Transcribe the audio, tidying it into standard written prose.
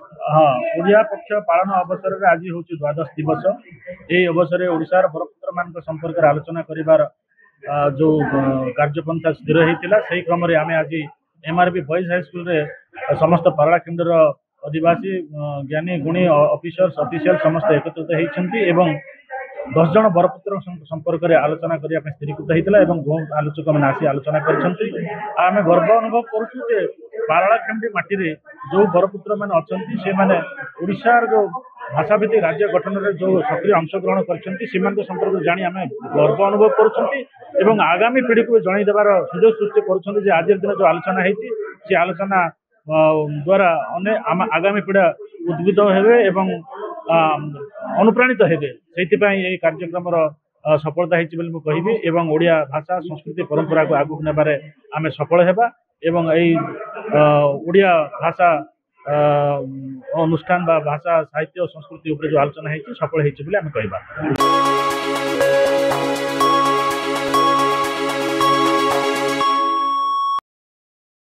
हाँ ओडिया पक्ष पालन अवसर में आज हूँ द्वादश दिवस। यही अवसर में ओडिशार बरपुत्र मान संपर्क में आलोचना कर जो कार्यपंथा स्थिर होता से क्रम आम आज एमआरबी बॉयज हाई स्कूल रे समस्त पारलाखिंडर आदिवासी ज्ञानी गुणी ऑफिसर्स ऑफिशियल समस्त एकत्रित होती 10 जन बरपुत्र संपर्क में आलोचना करने स्थिरीकृत होता है। बहुत आलोचक मैंने आसी आलोचना करें गर्व अनुभव करुँ पारलाखेमुंडी माटी रे जो बरपुत्र मैंने अच्छा ओडिशार जो भाषाभित्तिक राज्य गठन में जो सक्रिय अंशग्रहण कर संपर्क जानी आम गर्व अनुभव करुँ आगामी पीढ़ी को जनईदेवार सुजोग सृष्टि कर आज दिन जो आलोचना होती आलोचना द्वारा आगामी पीढ़ा उद्भूत हेबे एवं अनुप्राणित हेबे से कार्यक्रम सफलता होती कहबी एवं ओडिया भाषा संस्कृति परंपरा को आगू नेबारे आमे सफल हेबा एवं ओडिया भाषा अनुष्ठान बा भाषा साहित्य और संस्कृति उपर जो आलोचना होती सफल होती कहबा।